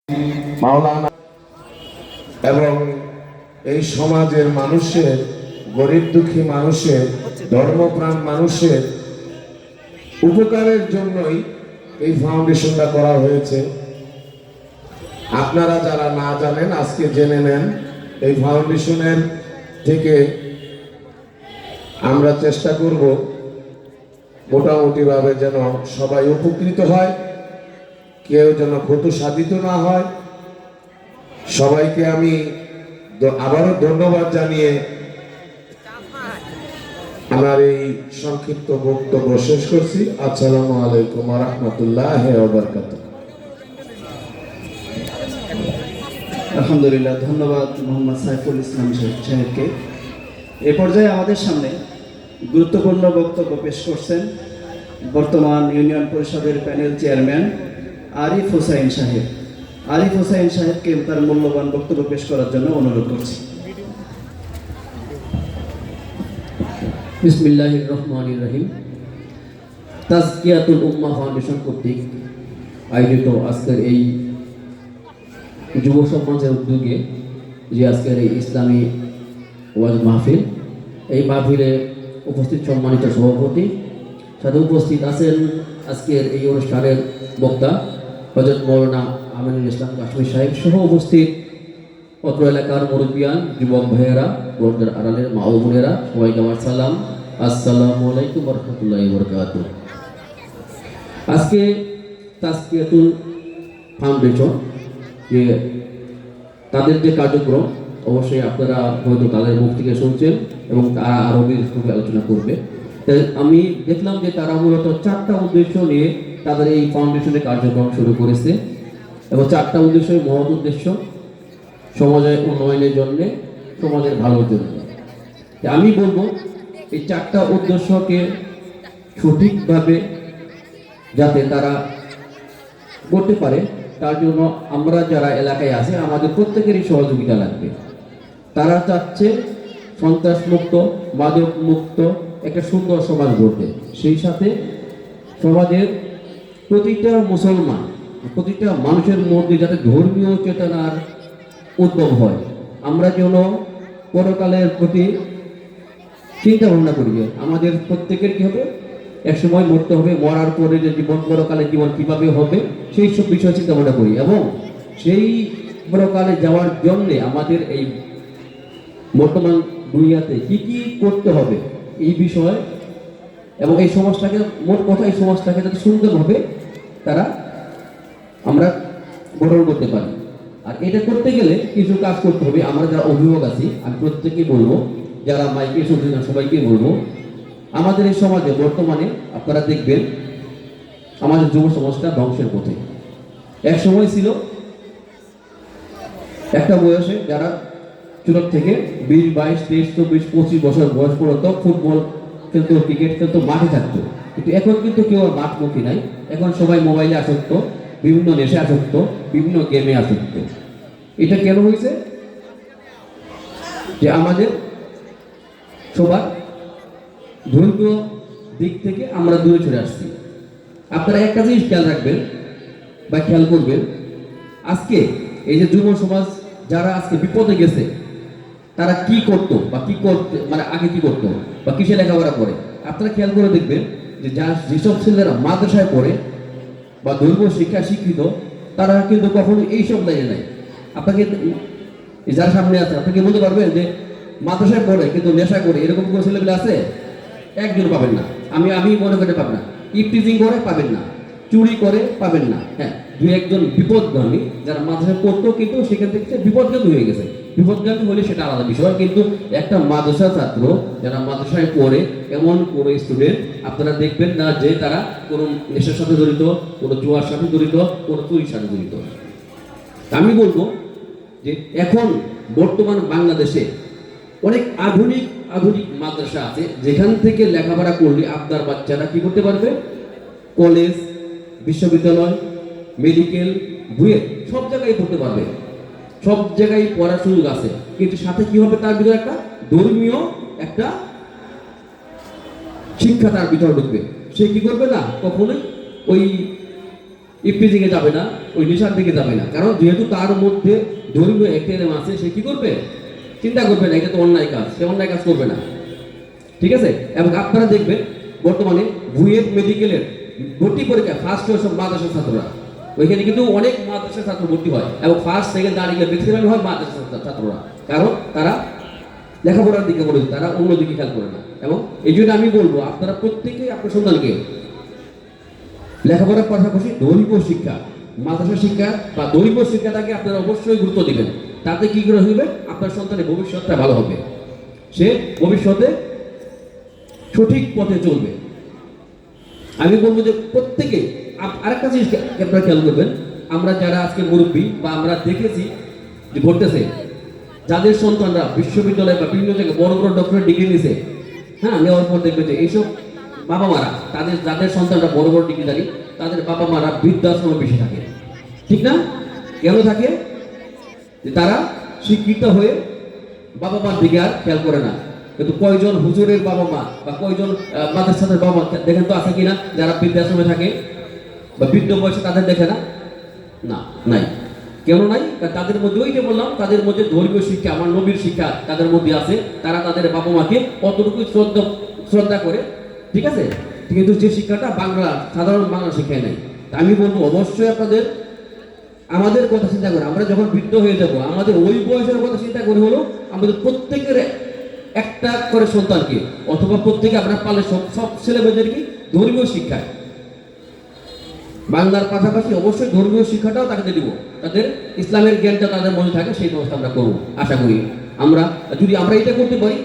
মাওলানা এবং এই সমাজের মানুষের, গরিব দুঃখী মানুষের, ধর্মপ্রাণ মানুষের উপকারের জন্যই এই ফাউন্ডেশনটা করা হয়েছে। আপনারা যারা না জানেন আজকে জেনে নেন। এই ফাউন্ডেশনের থেকে আমরা চেষ্টা করব মোটামুটিভাবে যেন সবাই উপকৃত হয়, কেউ যেন ক্ষতসাধিত না হয়। সবাইকে আমি আবারও ধন্যবাদ জানিয়ে আমার এই সংক্ষিপ্ত বক্তব্য শেষ করছি। আসসালামু আলাইকুম ওয়া রাহমাতুল্লাহি ওয়া বারাকাতুহু। আলহামদুলিল্লাহ, ধন্যবাদ মোহাম্মদ সাইফুল ইসলাম সাহেবকে। এ পর্যায়ে আমাদের সামনে গুরুত্বপূর্ণ বক্তব্য পেশ করছেন বর্তমান ইউনিয়ন পরিষদের প্যানেল চেয়ারম্যান আরিফ হোসাইন সাহেব। আরিফ হোসাইন সাহেবকে তার মূল্যবান বক্তব্য পেশ করার জন্য অনুরোধ করছি। বিসমিল্লাহির রহমানির রহিম। তাজকিয়াতুল উম্মাহ ফাউন্ডেশন কর্তৃক আয়োজিত আজকের এই যুব সমাজের উদ্যোগে যে আজকের এই ইসলামী ওয়াজ মাহফিল, এই মাহফিলে উপস্থিত সম্মানিত সভাপতি, সাথে উপস্থিত আছেন আজকের এই অনুষ্ঠানের বক্তা হযরত মাওলানা আমিনুল ইসলাম কাশ্মীর সাহেব সহ উপস্থিত অত্র এলাকার মুরব্বিয়ান, যুবক ভাইয়েরা, পর্দার আড়ালের মা ও বোনেরা, সবাইকে আমার সালাম। আসসালামু আলাইকুম ওয়া রাহমাতুল্লাহি ওয়া বারাকাতুহু। আজকে তাজকিয়াতুল ফাউন্ডেশন যে তাদের যে কার্যক্রম, অবশ্যই আপনারা হয়তো তাদের মুখ থেকে শুনছেন এবং তারা আরও বিস্তারিত আলোচনা করবে। তাই আমি দেখলাম যে তারা মূলত 4টা উদ্দেশ্য নিয়ে তাদের এই ফাউন্ডেশনের কার্যক্রম শুরু করেছে এবং 4টা উদ্দেশ্যই মহৎ উদ্দেশ্য, সমাজের উন্নয়নের জন্য, সমাজের ভালোর জন্য। আমি বলবো এই 4টা উদ্দেশ্যকে সঠিকভাবে যাতে তারা করতে পারে, তার জন্য আমরা যারা এলাকায় আছি আমাদের প্রত্যেকেরই সহযোগিতা লাগবে। তারা চাচ্ছে সন্ত্রাস মুক্ত, মাদক মুক্ত একটা সুন্দর সমাজ গড়তে। সেই সাথে সমাজের প্রতিটা মুসলমান, প্রতিটা মানুষের মধ্যে যাতে ধর্মীয় চেতনার উদ্ভব হয়। আমরা যেন পরকালের প্রতি চিন্তা ভাবনা করি যে আমাদের প্রত্যেকের কি হবে, একসময় মরতে হবে, মরার পরে যে জীবন, পরকালের জীবন কিভাবে হবে সেই সব বিষয় চিন্তা ভাবনা করি এবং সেই পরকালে যাওয়ার জন্য আমাদের এই বর্তমান দুনিয়াতে কি কি করতে হবে এই বিষয় এবং এই সমাজটাকে, মোট কথা এই সমাজটাকে যাতে সুন্দরভাবে তারা আমরা গঠন করতে পারি। আর এটা করতে গেলে কিছু কাজ করতে হবে। আমরা যারা অভিভাবক আছি, আমি প্রত্যেকেই বলবো, যারা মাইকে শুনছেন সবাইকে বলবো, আমাদের এই সমাজে বর্তমানে আপনারা দেখবেন আমাদের যুব সমাজটা ধ্বংসের পথে। এক সময় ছিল একটা বয়সে যারা ছোট থেকে 20, 22, 23, 24, 25 বছর বয়স পর্যন্ত ফুটবল খেলতো, ক্রিকেট খেলতো, মাঠে থাকতো। কিন্তু এখন কিন্তু কেউ মাঠমুখী নাই। এখন সবাই মোবাইলে আসক্ত, বিভিন্ন নেশে আসক্ত, বিভিন্ন গেমে আসক্ত। এটা কেন হয়েছে? যে আমাদের সবার ধর্মীয় দিক থেকে আমরা দূরে চলে আসছি। আপনারা একটা জিনিস খেয়াল রাখবেন বা খেয়াল করবেন, আজকে এই যে যুব সমাজ যারা আজকে বিপদে গেছে, তারা কি করতো বা কি করতে, মানে আগে কি করতো বা কিসে লেখাপড়া করে, আপনারা খেয়াল করে দেখবেন যে যেসব ছেলেরা মাদ্রাসায় পড়ে বা ধর্মীয় শিক্ষা শিক্ষিত, তারা কিন্তু কখনো এইসব লাইনে নাই। আপনাকে যার সামনে আছে আপনাকে বলতে পারবেন যে মাদ্রাসায় পড়ে কিন্তু নেশা করে এরকম কোনো ছেলেমেলে আছে? একজন পাবেন না। আমি মনে করতে পারবেন না। ইফটিজিং করে পাবেন না, চুরি করে পাবেন না। হ্যাঁ, 2-1 বিপদগামী যারা মাদ্রাসায় পড়তো কিন্তু সেখান থেকে বিপদগামী হয়ে গেছে। বিপদগামী হলে সেটা আলাদা বিষয়, কিন্তু একটা মাদ্রাসা ছাত্র যারা মাদ্রাসায় পড়ে, এমন কোনো স্টুডেন্ট আপনারা দেখবেন না যে তারা কোনো নেশার সাথে জড়িত, কোনো জুয়ার সাথে জড়িত, কোনো চুরির সাথে জড়িত। আমি বলবো যে এখন বর্তমান বাংলাদেশে অনেক আধুনিক মাদ্রাসা আছে যেখান থেকে লেখাপড়া করলে আপনার বাচ্চারা কি করতে পারবে, কলেজ, বিশ্ববিদ্যালয়, মেডিকেল, বুয়েট সব জায়গায় পড়তে পারবে, সব জায়গায় পড়ার সুযোগ আছে। কিন্তু সাথে কি হবে, তার ভিতরে একটা ধর্মীয় একটা শিক্ষা তার ভিতরে ঢুকবে। সে কি করবে না, কখনোই ওই ইফটিজিংয়ে যাবে না, ওই নেশার দিকে যাবে না। কারণ যেহেতু তার মধ্যে ধর্মীয় একটা এলেম আছে, সে কি করবে? চিন্তা করবে না এটা তো অন্যায় কাজ, সে অন্যায় কাজ করবে না। ঠিক আছে? এবং আপনারা দেখবেন বর্তমানে বুয়েট মেডিকেলের ভর্তি পরীক্ষা ফার্স্ট হয় সব মাদ্রাসার ছাত্ররা। ওইখানে কিন্তু অনেক মাদ্রাসার ছাত্র ভর্তি হয় এবং ফার্স্ট সেকেন্ড থার্ড এগুলো ম্যাক্সিমাম হয় মাদ্রাসার ছাত্ররা। কারণ তারা লেখাপড়ার দিকে মনোযোগ, তারা অন্য দিকে খেয়াল করে না। এবং এই জন্য আমি বলবো আপনারা প্রত্যেকেই আপনার সন্তানকে লেখাপড়ার পাশাপাশি ধর্মীয় শিক্ষা, মাদ্রাসা শিক্ষা বা ধর্মীয় শিক্ষাটাকে আপনারা অবশ্যই গুরুত্ব দিবেন। তাতে কি করে হবে? আপনার সন্তানের ভবিষ্যৎটা ভালো হবে, সে ভবিষ্যতে সঠিক পথে চলবে। আমি বলবো যে প্রত্যেকে আরেকটা জিনিস আপনারা খেয়াল করবেন, আমরা যারা আজকে মুরব্বী বা আমরা দেখেছি যে ঘটতেছে, যাদের সন্তানরা বিশ্ববিদ্যালয় বা বিভিন্ন জায়গায় বড় বড় ডক্টরেট ডিগ্রি নিছে, হ্যাঁ, নেওয়ার পর দেখবে যে এইসব বাবা মারা যাদের সন্তানরা বড় বড় ডিগ্রিধারী, তাদের বাবা মারা বৃদ্ধাশ্রমে বেশি থাকে। ঠিক না? কেন থাকে? যে তারা শিক্ষিত হয়ে বাবা মার দিকে আর খেয়াল করে না। কিন্তু কয়জন হুজুরের বাবা মা বা কয়জন মাদ্রাসাদের বাবা মা দেখেন তো আছে কিনা যারা বৃদ্ধাশ্রমে থাকে বা বৃদ্ধ বয়সে তাদের দেখে না? না, নাই। কেন নাই? তাদের মধ্যে ওই যে বললাম, তাদের মধ্যে ধর্মীয় শিক্ষা, আমার নবীর শিক্ষা তাদের মধ্যে আছে। তারা তাদের বাবা মাকে কতটুকু শ্রদ্ধা করে, ঠিক আছে? কিন্তু যে শিক্ষাটা বাংলা, সাধারণ বাংলা শিক্ষায় নেই। আমি বলবো অবশ্যই আপনাদের আমাদের কথা চিন্তা করে, আমরা যখন বৃদ্ধ হয়ে যাব আমাদের ওই বয়সের কথা চিন্তা করে হলো আমাদের প্রত্যেকের একটা করে সন্তানকে অথবা প্রত্যেকে আপনার পালে সব ছেলে মেয়েদেরকে ধর্মীয় শিক্ষায়, বাংলার পাশাপাশি অবশ্যই ধর্মীয় শিক্ষাটাও তাকে দিব, তাদের ইসলামের জ্ঞানটা তাদের মনে থাকে, সেই ব্যবস্থা আমরা করবো। আশা করি আমরা যদি আমরা এটা করতে পারি